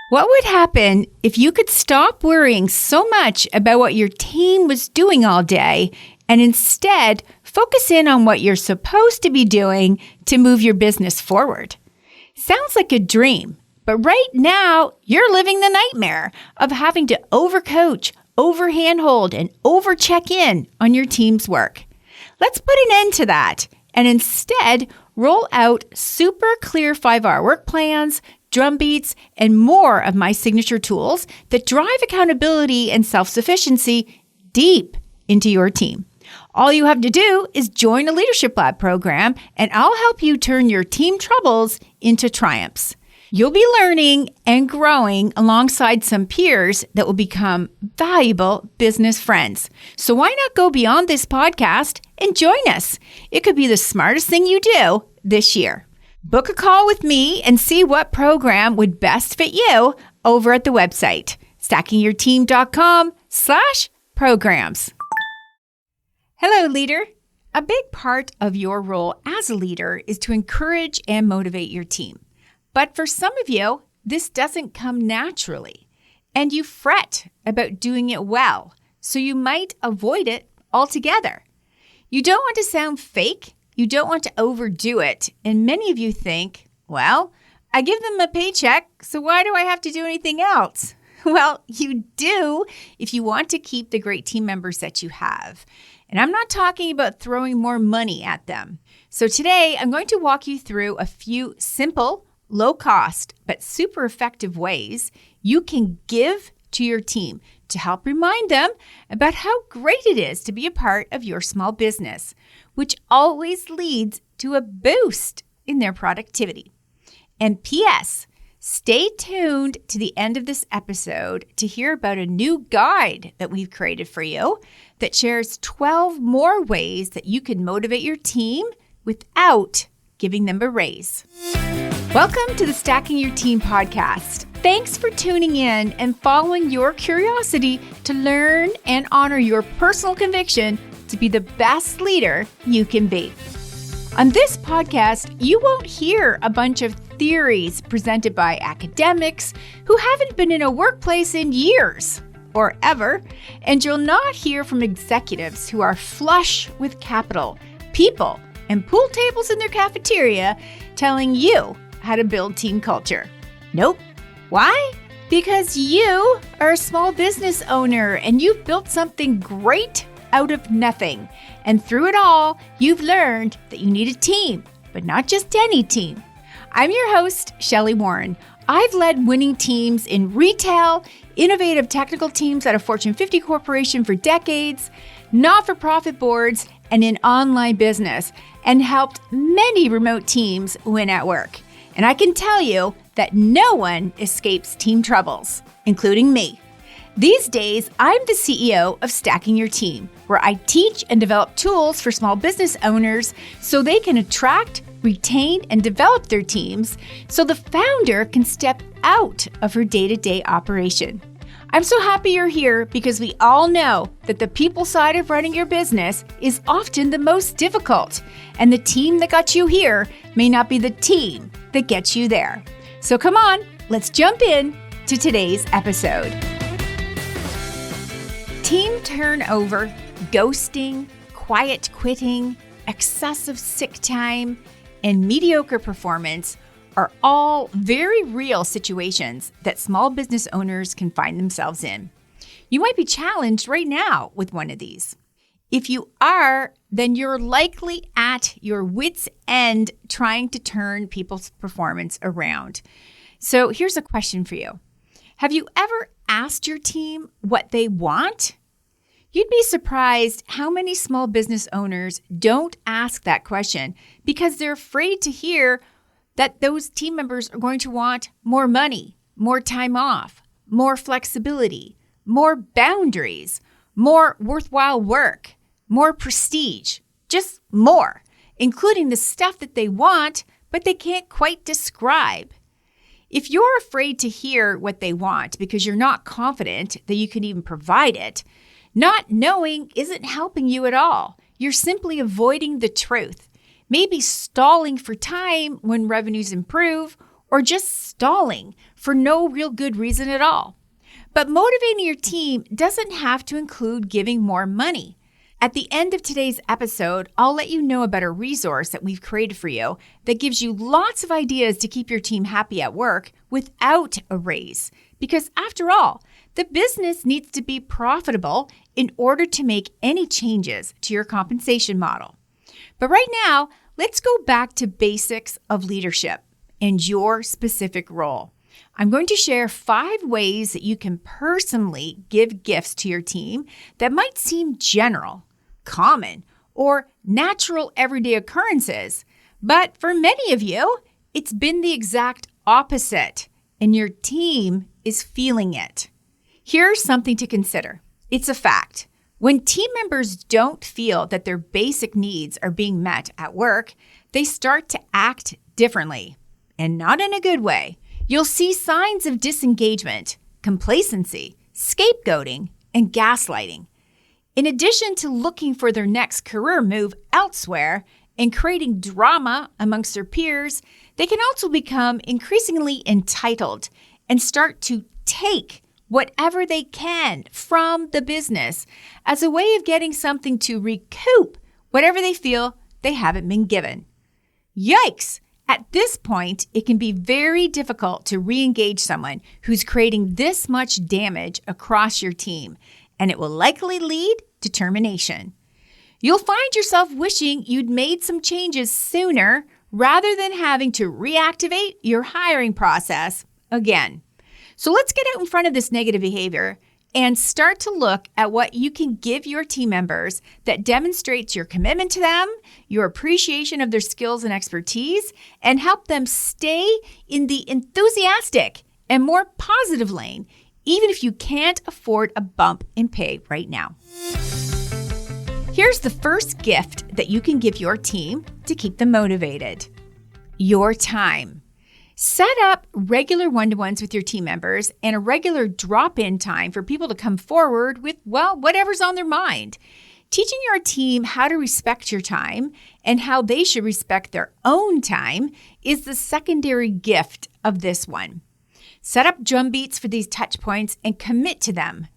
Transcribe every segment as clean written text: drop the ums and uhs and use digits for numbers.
What would happen if you could stop worrying so much about what your team was doing all day and instead focus in on what you're supposed to be doing to move your business forward? Sounds like a dream, but right now you're living the nightmare of having to overcoach, over-handhold, and over-check in on your team's work. Let's put an end to that and instead roll out super clear 5-hour work plans, drum beats, and more of my signature tools that drive accountability and self-sufficiency deep into your team. All you have to do is join a Leadership Lab program, and I'll help you turn your team troubles into triumphs. You'll be learning and growing alongside some peers that will become valuable business friends. So why not go beyond this podcast and join us? It could be the smartest thing you do this year. Book a call with me and see what program would best fit you over at the website, stackingyourteam.com/programs. Hello, leader. A big part of your role as a leader is to encourage and motivate your team. But for some of you, this doesn't come naturally, and you fret about doing it well, so you might avoid it altogether. You don't want to sound fake. You don't want to overdo it. And many of you think, well, I give them a paycheck, so why do I have to do anything else? Well, you do if you want to keep the great team members that you have. And I'm not talking about throwing more money at them. So today, I'm going to walk you through a few simple, low-cost, but super effective ways you can give to your team to help remind them about how great it is to be a part of your small business, which always leads to a boost in their productivity. And P.S., stay tuned to the end of this episode to hear about a new guide that we've created for you that shares 12 more ways that you can motivate your team without giving them a raise. Welcome to the Stacking Your Team podcast. Thanks for tuning in and following your curiosity to learn and honor your personal conviction to be the best leader you can be. On this podcast, you won't hear a bunch of theories presented by academics who haven't been in a workplace in years or ever, and you'll not hear from executives who are flush with capital, people, and pool tables in their cafeteria telling you how to build team culture. Nope. Why? Because you are a small business owner and you've built something great out of nothing. And through it all, you've learned that you need a team, but not just any team. I'm your host, Shelli Warren. I've led winning teams in retail, innovative technical teams at a Fortune 50 corporation for decades, not-for-profit boards, and in online business, and helped many remote teams win at work. And I can tell you that no one escapes team troubles, including me. These days, I'm the CEO of Stacking Your Team, where I teach and develop tools for small business owners so they can attract, retain, and develop their teams so the founder can step out of her day-to-day operation. I'm so happy you're here because we all know that the people side of running your business is often the most difficult, and the team that got you here may not be the team that gets you there. So come on, let's jump in to today's episode. Team turnover, ghosting, quiet quitting, excessive sick time, and mediocre performance are all very real situations that small business owners can find themselves in. You might be challenged right now with one of these. If you are, then you're likely at your wit's end trying to turn people's performance around. So here's a question for you. Have you ever asked your team what they want? You'd be surprised how many small business owners don't ask that question because they're afraid to hear that those team members are going to want more money, more time off, more flexibility, more boundaries, more worthwhile work, more prestige, just more, including the stuff that they want, but they can't quite describe. If you're afraid to hear what they want because you're not confident that you can even provide it, not knowing isn't helping you at all. You're simply avoiding the truth, maybe stalling for time when revenues improve, or just stalling for no real good reason at all. But motivating your team doesn't have to include giving more money. At the end of today's episode, I'll let you know about a resource that we've created for you that gives you lots of ideas to keep your team happy at work without a raise. Because after all, the business needs to be profitable in order to make any changes to your compensation model. But right now, let's go back to basics of leadership and your specific role. I'm going to share 5 ways that you can personally give gifts to your team that might seem general, common, or natural everyday occurrences. But for many of you, it's been the exact opposite, and your team is feeling it. Here's something to consider. It's a fact. When team members don't feel that their basic needs are being met at work, they start to act differently, and not in a good way. You'll see signs of disengagement, complacency, scapegoating, and gaslighting. In addition to looking for their next career move elsewhere and creating drama amongst their peers, they can also become increasingly entitled and start to take whatever they can from the business as a way of getting something to recoup whatever they feel they haven't been given. Yikes! At this point, it can be very difficult to re-engage someone who's creating this much damage across your team, and it will likely lead to termination. You'll find yourself wishing you'd made some changes sooner rather than having to reactivate your hiring process again. So let's get out in front of this negative behavior and start to look at what you can give your team members that demonstrates your commitment to them, your appreciation of their skills and expertise, and help them stay in the enthusiastic and more positive lane, even if you can't afford a bump in pay right now. Here's the first gift that you can give your team to keep them motivated: your time. Set up regular one-to-ones with your team members and a regular drop-in time for people to come forward with, whatever's on their mind. Teaching your team how to respect your time and how they should respect their own time is the secondary gift of this one. Set up drum beats for these touch points and commit to them.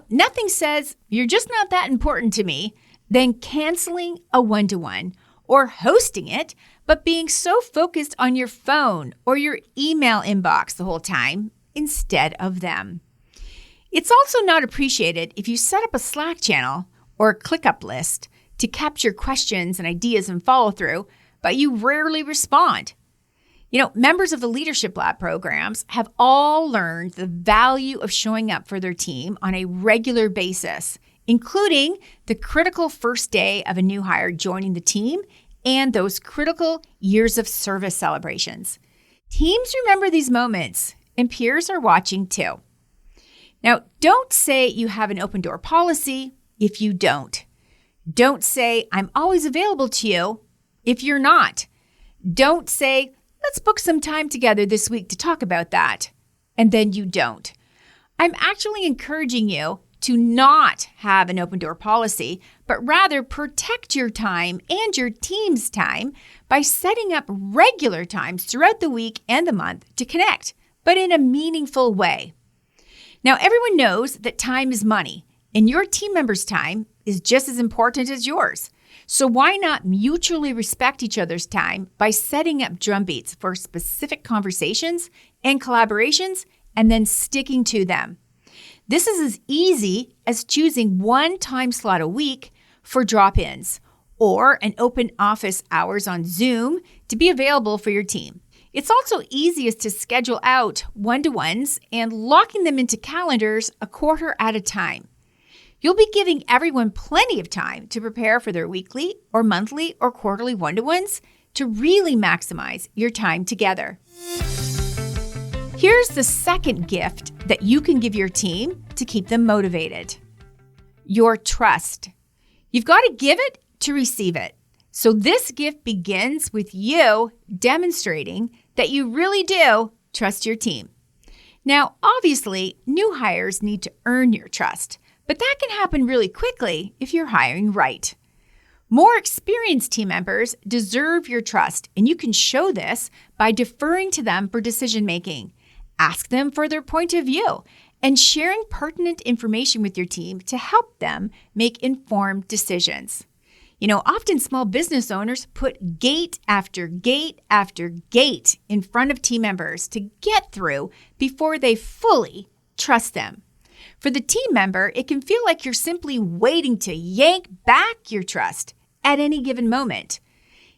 Nothing says you're just not that important to me than canceling a one-to-one or hosting it, but being so focused on your phone or your email inbox the whole time instead of them. It's also not appreciated if you set up a Slack channel or a ClickUp list to capture questions and ideas and follow through, but you rarely respond. Members of the Leadership Lab programs have all learned the value of showing up for their team on a regular basis, including the critical first day of a new hire joining the team and those critical years of service celebrations. Teams remember these moments, and peers are watching too. Now, don't say you have an open door policy if you don't. Don't say, I'm always available to you if you're not. Don't say, let's book some time together this week to talk about that, and then you don't. I'm actually encouraging you to not have an open door policy, but rather protect your time and your team's time by setting up regular times throughout the week and the month to connect, but in a meaningful way. Now, everyone knows that time is money, and your team members' time is just as important as yours. So why not mutually respect each other's time by setting up drum beats for specific conversations and collaborations and then sticking to them? This is as easy as choosing one time slot a week for drop-ins or an open office hours on Zoom to be available for your team. It's also easiest to schedule out one-to-ones and locking them into calendars a quarter at a time. You'll be giving everyone plenty of time to prepare for their weekly or monthly or quarterly one-to-ones to really maximize your time together. Here's the second gift that you can give your team to keep them motivated: your trust. You've got to give it to receive it. So this gift begins with you demonstrating that you really do trust your team. Now, obviously, new hires need to earn your trust, but that can happen really quickly if you're hiring right. More experienced team members deserve your trust, and you can show this by deferring to them for decision-making, Ask them for their point of view and sharing pertinent information with your team to help them make informed decisions. Often small business owners put gate after gate after gate in front of team members to get through before they fully trust them. For the team member, it can feel like you're simply waiting to yank back your trust at any given moment.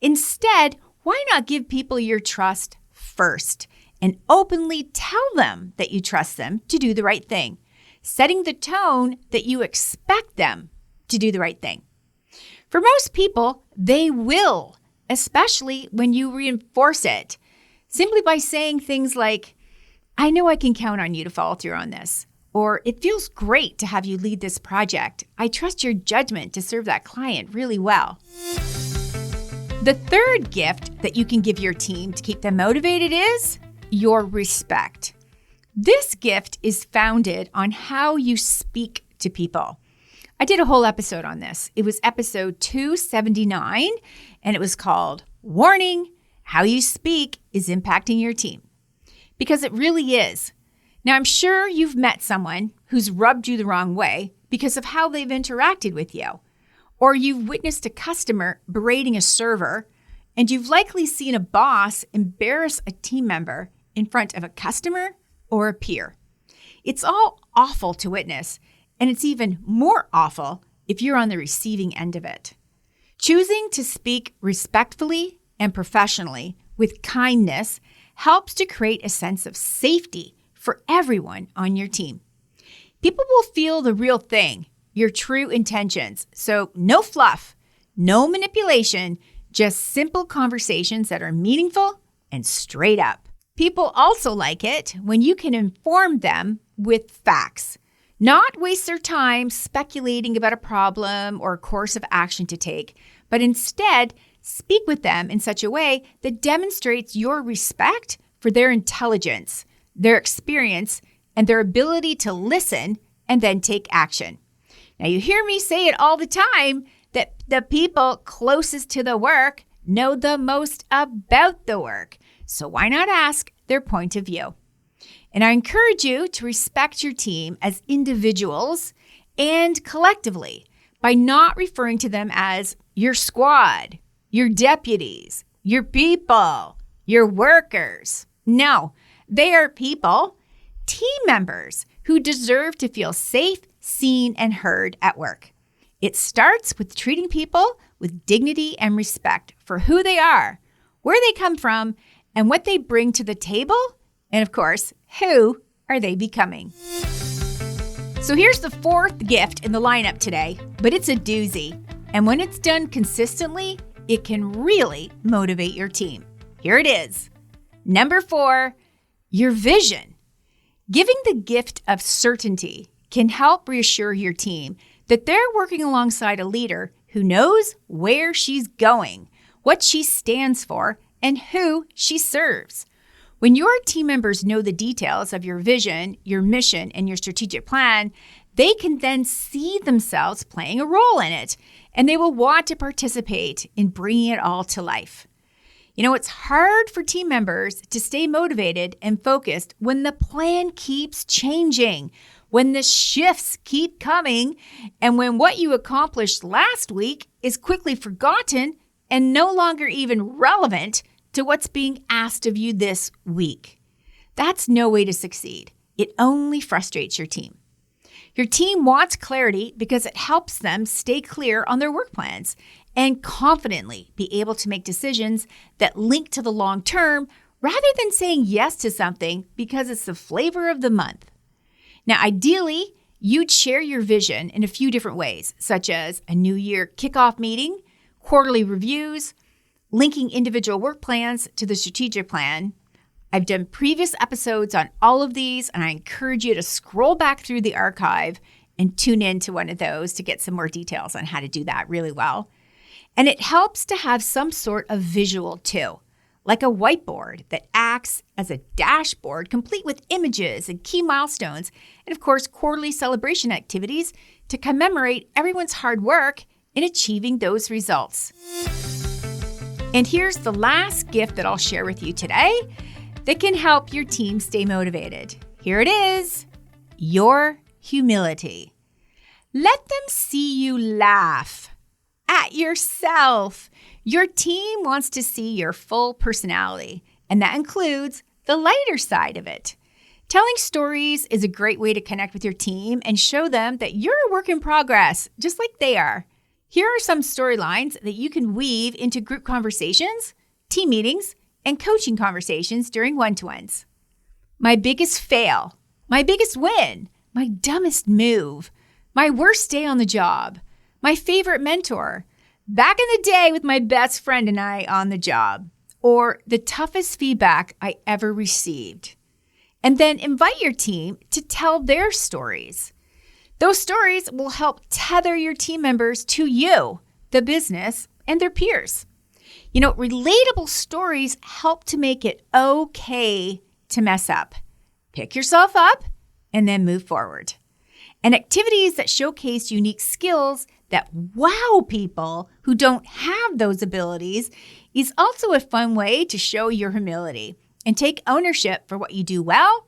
Instead, why not give people your trust first and openly tell them that you trust them to do the right thing, setting the tone that you expect them to do the right thing? For most people, they will, especially when you reinforce it, simply by saying things like, "I know I can count on you to follow through on this," or "It feels great to have you lead this project. I trust your judgment to serve that client really well." The third gift that you can give your team to keep them motivated is your respect. This gift is founded on how you speak to people. I did a whole episode on this. It was episode 279, and it was called Warning, How You Speak is Impacting Your Team. Because it really is. Now, I'm sure you've met someone who's rubbed you the wrong way because of how they've interacted with you. Or you've witnessed a customer berating a server, and you've likely seen a boss embarrass a team member in front of a customer or a peer. It's all awful to witness, and it's even more awful if you're on the receiving end of it. Choosing to speak respectfully and professionally with kindness helps to create a sense of safety for everyone on your team. People will feel the real thing, your true intentions. So no fluff, no manipulation, just simple conversations that are meaningful and straight up. People also like it when you can inform them with facts. Not waste their time speculating about a problem or a course of action to take, but instead speak with them in such a way that demonstrates your respect for their intelligence, their experience, and their ability to listen and then take action. Now, you hear me say it all the time that the people closest to the work know the most about the work. So why not ask their point of view? And I encourage you to respect your team as individuals and collectively by not referring to them as your squad, your deputies, your people, your workers. No, they are people, team members who deserve to feel safe, seen, and heard at work. It starts with treating people with dignity and respect for who they are, where they come from, and what they bring to the table, and of course, who are they becoming? So here's the fourth gift in the lineup today, but it's a doozy. And when it's done consistently, it can really motivate your team. Here it is. Number 4, your vision. Giving the gift of certainty can help reassure your team that they're working alongside a leader who knows where she's going, what she stands for, and who she serves. When your team members know the details of your vision, your mission, and your strategic plan, they can then see themselves playing a role in it, and they will want to participate in bringing it all to life. It's hard for team members to stay motivated and focused when the plan keeps changing, when the shifts keep coming, and when what you accomplished last week is quickly forgotten and no longer even relevant to what's being asked of you this week. That's no way to succeed. It only frustrates your team. Your team wants clarity because it helps them stay clear on their work plans and confidently be able to make decisions that link to the long term rather than saying yes to something because it's the flavor of the month. Now, ideally, you'd share your vision in a few different ways, such as a New Year kickoff meeting, quarterly reviews, linking individual work plans to the strategic plan. I've done previous episodes on all of these, and I encourage you to scroll back through the archive and tune in to one of those to get some more details on how to do that really well. And it helps to have some sort of visual too, like a whiteboard that acts as a dashboard complete with images and key milestones, and of course, quarterly celebration activities to commemorate everyone's hard work in achieving those results. And here's the last gift that I'll share with you today. that can help your team stay motivated. Here it is, your humility. Let them see you laugh at yourself. Your team wants to see your full personality, and that includes the lighter side of it. Telling stories is a great way to connect with your team and show them that you're a work in progress, just like they are. Here are some storylines that you can weave into group conversations, team meetings, and coaching conversations during one-to-ones. My biggest fail, my biggest win, my dumbest move, my worst day on the job, my favorite mentor, back in the day with my best friend and I on the job, or the toughest feedback I ever received. And then invite your team to tell their stories. Those stories will help tether your team members to you, the business, and their peers. Relatable stories help to make it okay to mess up. Pick yourself up and then move forward. And activities that showcase unique skills that wow people who don't have those abilities is also a fun way to show your humility and take ownership for what you do well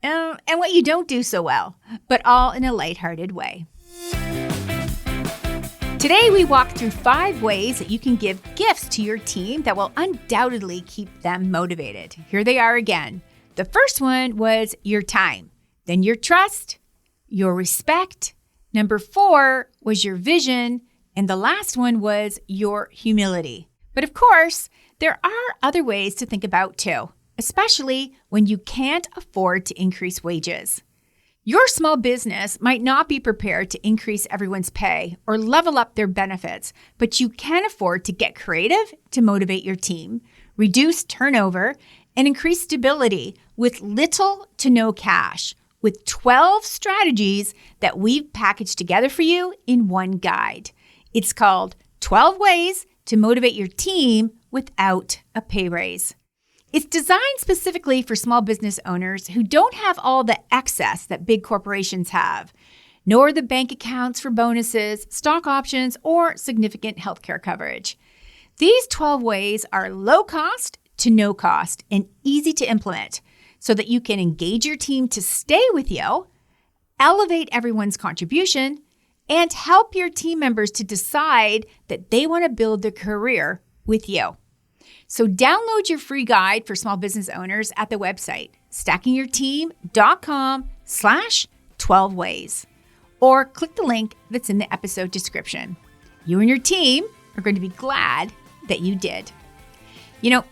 and what you don't do so well, but all in a lighthearted way. Today, we walk through 5 ways that you can give gifts to your team that will undoubtedly keep them motivated. Here they are again. The first one was your time, then your trust, your respect. Number 4 was your vision, and the last one was your humility. But of course, there are other ways to think about too, especially when you can't afford to increase wages. Your small business might not be prepared to increase everyone's pay or level up their benefits, but you can afford to get creative to motivate your team, reduce turnover, and increase stability with little to no cash, with 12 strategies that we've packaged together for you in one guide. It's called 12 Ways to Motivate Your Team Without a Pay Raise. It's designed specifically for small business owners who don't have all the excess that big corporations have, nor the bank accounts for bonuses, stock options, or significant healthcare coverage. These 12 ways are low cost to no cost and easy to implement so that you can engage your team to stay with you, elevate everyone's contribution, and help your team members to decide that they want to build their career with you. So download your free guide for small business owners at the website, stackingyourteam.com/12 ways, or click the link that's in the episode description. You and your team are going to be glad that you did.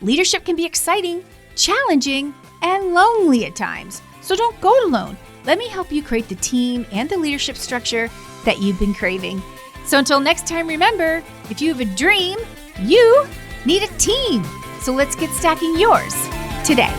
Leadership can be exciting, challenging, and lonely at times. So don't go it alone. Let me help you create the team and the leadership structure that you've been craving. So until next time, remember, if you have a dream, you need a team. So let's get stacking yours today.